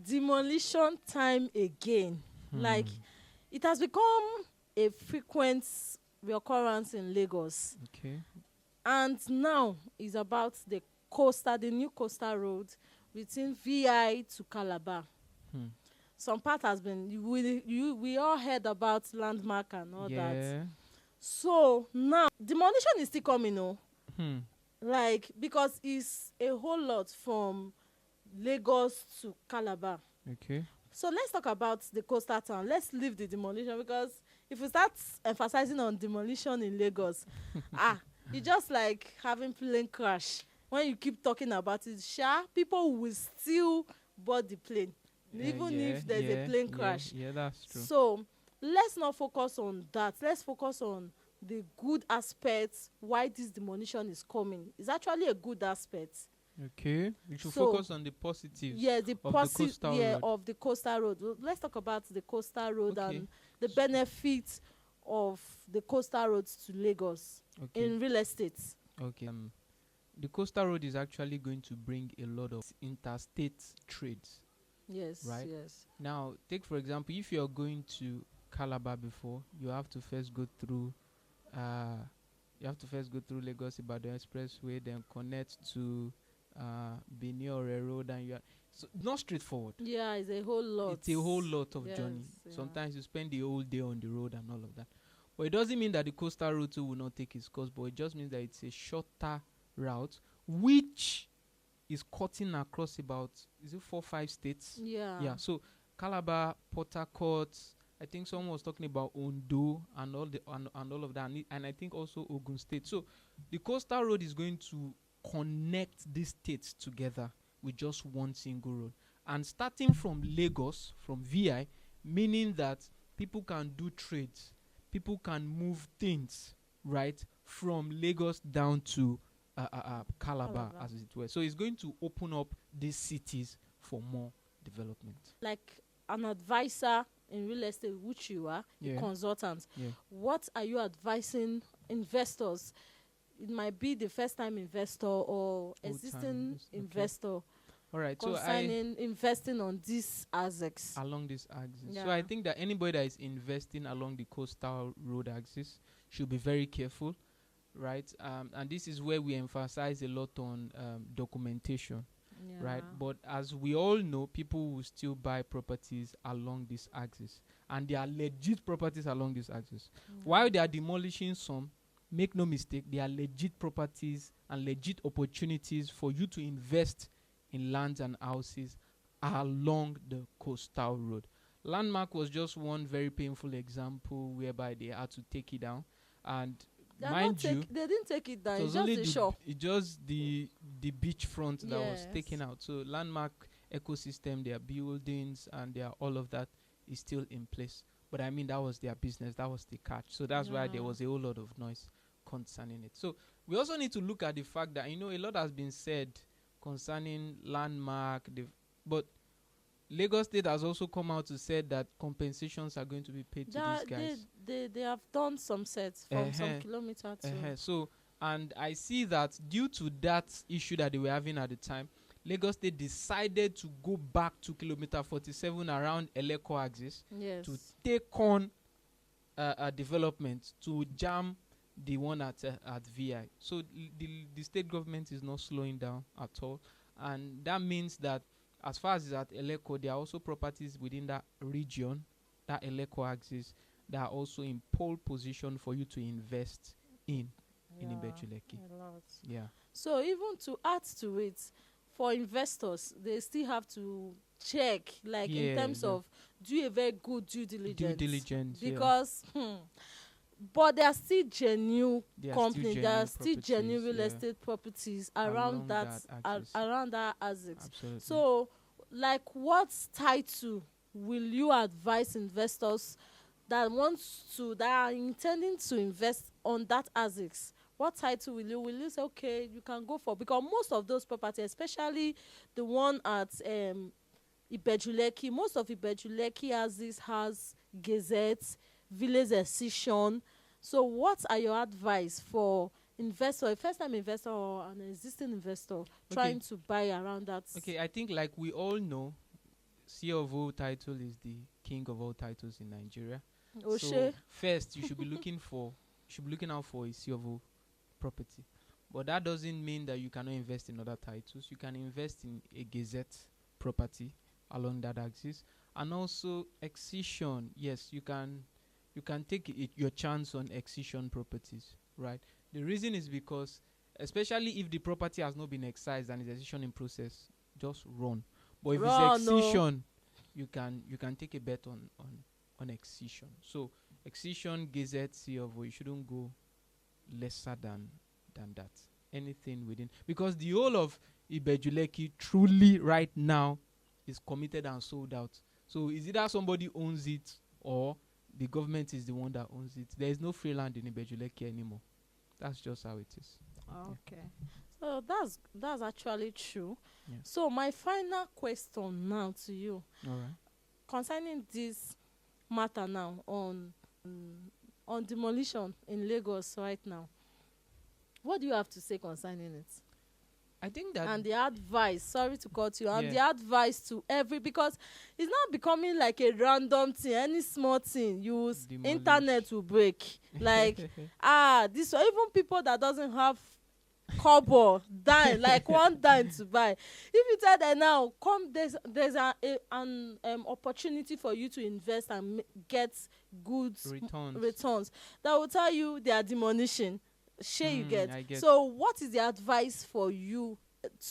demolition time again. Like, it has become a frequent reoccurrence in Lagos. Okay. And now is about the new coastal road between VI to Calabar. Some part has been, we all heard about landmark and all that. Yeah. So now demolition is still coming, Hmm. like, because it's a whole lot from Lagos to Calabar. Okay. So let's talk about the coastal town. Let's leave the demolition, because if we start emphasizing on demolition in Lagos, it's just like having plane crash. When you keep talking about it, people will still board the plane, even if there's a plane crash. Yeah, that's true. So let's not focus on that. Let's focus on the good aspects why this demolition is coming. It's actually a good aspect. Okay. We should focus on the positives. Yeah, the positive of the coastal road. Let's talk about the coastal road Okay. and the benefits of the coastal roads to Lagos in real estate. Okay. The coastal road is actually going to bring a lot of interstate trades. Yes. Right? Yes. Now, take for example, if you're going to Calabar before, you have to first go through Lagos Ibadan Expressway, then connect to Benin Road, and you are not straightforward. Yeah, it's a whole lot. It's a whole lot of Yes, journey. yeah. Sometimes you spend the whole day on the road and all of that. But it doesn't mean that the coastal road too will not take its course, but it just means that it's a shorter route, which is cutting across about, is it 4-5 states? Yeah. So Calabar, Port Harcourt, I think someone was talking about Ondo and all of that, and I think also Ogun State. So the coastal road is going to connect these states together with just one single road. And starting from Lagos, from VI, meaning that people can do trades, people can move things, right, from Lagos down to Calabar, as it were. So it's going to open up these cities for more development. Like an advisor in real estate, which you are, a consultant, what are you advising investors? It might be the first time investor or existing investor. All right, concerning investing on these axis. Along this axis. So I think that anybody that is investing along the coastal road axis should be very careful, right? And this is where we emphasize a lot on documentation, right? But as we all know, people will still buy properties along this axis, and they are legit properties along this axis. While they are demolishing some, make no mistake, they are legit properties and legit opportunities for you to invest in lands and houses along the coastal road. Landmark was just one very painful example whereby they had to take it down, and they didn't take it down. It's just the shore. It's just the beachfront that was taken out. So Landmark ecosystem, their buildings and their all of that is still in place. But I mean, that was their business. That was the catch. So that's why there was a whole lot of noise concerning it. So we also need to look at the fact that, a lot has been said concerning Landmark, but Lagos State has also come out to say that compensations are going to be paid to these guys. They have done some sets from some kilometers too. So, and I see that due to that issue that they were having at the time, Lagos State decided to go back to kilometer 47 around Eleko axis to take on a development to jam the one at VI. So the state government is not slowing down at all, and that means that as far as it's at Eleko, there are also properties within that region, that Eleko axis, that are also in pole position for you to invest in Ibeju Lekki. Yeah. So even to add to it, for investors, they still have to check, like in terms of do a very good due diligence. Because but there are still genuine companies, there are still genuine real estate properties around that axis. Absolutely. So, like, what title will you advise investors that are intending to invest on that axis? What title will you say, okay, you can go for? Because most of those properties, especially the one at Ibeju Lekki, most of Ibeju Lekki has gazettes, village excision. So what are your advice for investor, a first time investor or an existing investor trying to buy around that? Okay, I think like we all know, C of O title is the king of all titles in Nigeria. So Oshe. first, you should be looking out for a C of O property. But that doesn't mean that you cannot invest in other titles. You can invest in a gazette property along that axis, and also excision. Yes, you can take your chance on excision properties, right? The reason is because, especially if the property has not been excised and is excision in process, just run. But if Run, it's no. excision, you can take a bet on excision. So excision, gazette, C of O, you shouldn't go lesser than that. Anything within, because the whole of Ibeju Lekki truly right now is committed and sold out. So is either somebody owns it or the government is the one that owns it. There is no free land in Ibeju Lekki anymore. That's just how it is. Okay. So that's actually true. Yeah. So my final question now to you, All right. concerning this matter now on demolition in Lagos right now. What do you have to say concerning it? I think that And the advice, sorry to cut you, and Yeah. the advice to because it's not becoming like a random thing. Any small thing, Demolish. internet will break. Like this one, even people that doesn't have kobo dime, like one dime to buy. If you tell them now, come, there's an opportunity for you to invest and get good returns. That will tell you they are demolishing. You get. I get. So what is the advice for you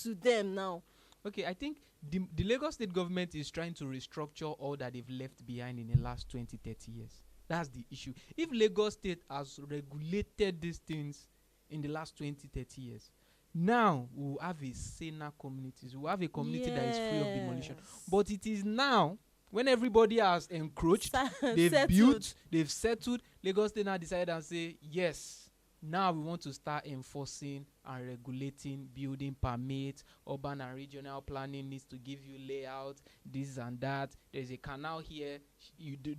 to them now? Okay, I think the Lagos state government is trying to restructure all that they've left behind in the last 20-30 years. That's the issue. If Lagos state has regulated these things in the last 20-30 years, now we'll have a saner communities. We'll have a community that is free of demolition. But it is now, when everybody has encroached, they've built, they've settled, Lagos state now decided and say, yes, now we want to start enforcing and regulating building permits. Urban and regional planning needs to give you layout, this and that. There's a canal here,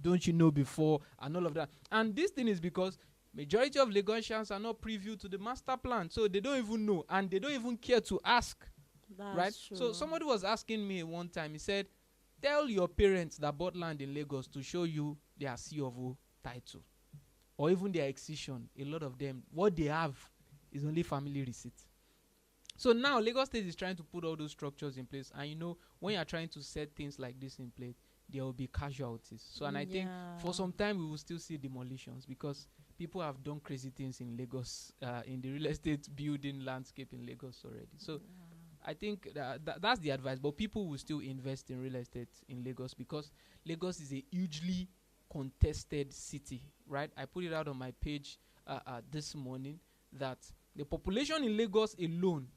don't you know before, and all of that. And this thing is because majority of Lagosians are not privy to the master plan, so they don't even know, and they don't even care to ask. That's right? true. So somebody was asking me one time, he said, tell your parents that bought land in Lagos to show you their C of O title, or even their excision. A lot of them, what they have is only family receipt. So now Lagos State is trying to put all those structures in place, and you know, when you're trying to set things like this in place, there will be casualties. So, and I think for some time we will still see demolitions, because people have done crazy things in Lagos, in the real estate building landscape in Lagos already. So I think that's the advice. But people will still invest in real estate in Lagos, because Lagos is a hugely contested city, right? I put it out on my page this morning that the population in Lagos alone,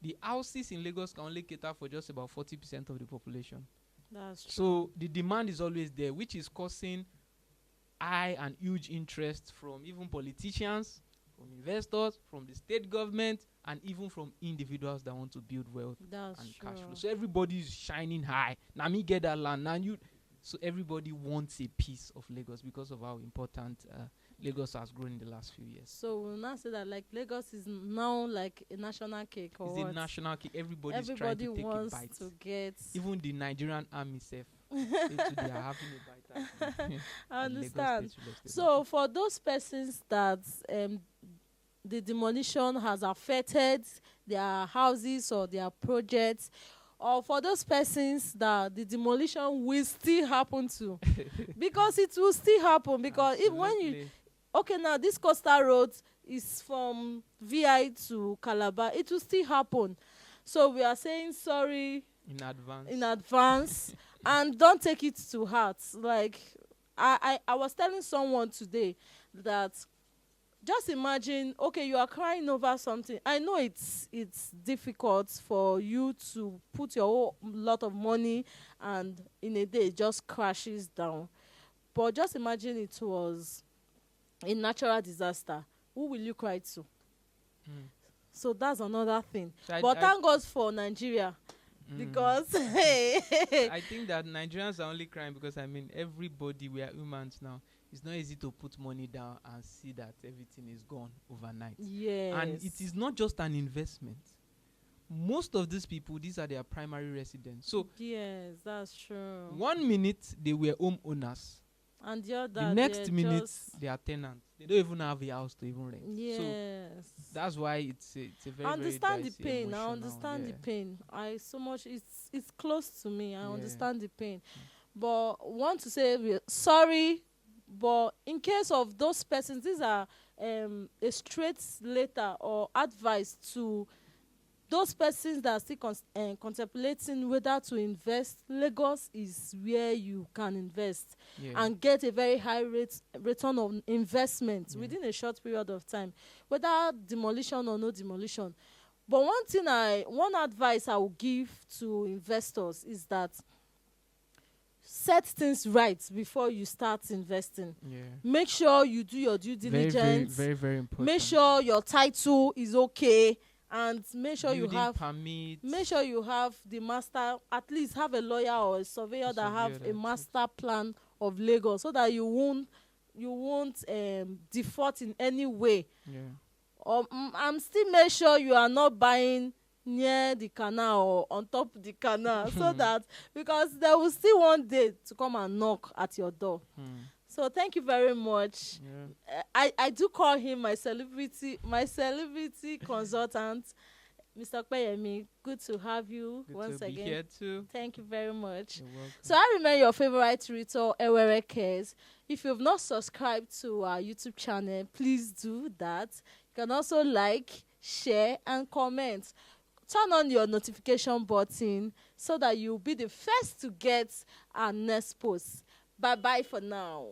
the houses in Lagos can only cater for just about 40% of the population. That's true. So the demand is always there, which is causing high and huge interest from even politicians, from investors, from the state government, and even from individuals that want to build wealth and cash flow. So everybody is shining high. Now me get that land. Now you. So everybody wants a piece of Lagos because of how important Lagos has grown in the last few years. So we'll now say that like Lagos is now like a national cake, or it's a national cake. Everybody trying to take wants a bite. to get. Even the Nigerian army self, they are having a bite. I understand. So for those persons that the demolition has affected their houses or their projects, or for those persons that the demolition will still happen to, because it will still happen, because if when you now this coastal road is from VI to Calabar, it will still happen. So we are saying sorry in advance and don't take it to heart. Like I was telling someone today that, just imagine, okay, you are crying over something. I know it's difficult for you to put your whole lot of money and in a day it just crashes down. But just imagine it was a natural disaster. Who will you cry to? So that's another thing. So but thank God for Nigeria, because I think that Nigerians are only crying because, I mean, everybody, we are humans now. It's not easy to put money down and see that everything is gone overnight. Yes. And it is not just an investment. most of these people, these are their primary residents. So yes, that's true. 1 minute they were homeowners, And the the other, next they're minute just, they are tenants. They don't even have a house to even rent. So yes. that's why it's a very, I very understand the dicey, pain. I emotional. understand the Yeah. pain. I so much. It's close to me. I Yeah. understand the pain, but want to say sorry. But in case of those persons, these are a straight letter or advice to those persons that are still contemplating whether to invest. Lagos is where you can invest Yeah. and get a very high return on investment Yeah. within a short period of time, whether demolition or no demolition. But one advice I will give to investors is that set things right before you start investing. Yeah. Make sure you do your due Very, very, diligence. very, very important. Make sure your title is okay, and make sure Building you have permits. make sure you have the master, at least have a lawyer or a surveyor that have a master plan of Lagos, so that you won't default in any way. Yeah. I'm still make sure you are not buying near the canal or on top the canal so that, because there will still one day to come and knock at your door. So thank you very much. Yeah. I do call him my celebrity consultant, Mr. Peyemi. Good to have you Good once to again. be here too. Thank you very much. You're welcome. So I remain your favorite Realtor Ewerecares. If you've not subscribed to our YouTube channel, please do that. You can also like, share, and comment. Turn on your notification button so that you'll be the first to get our next post. Bye bye for now.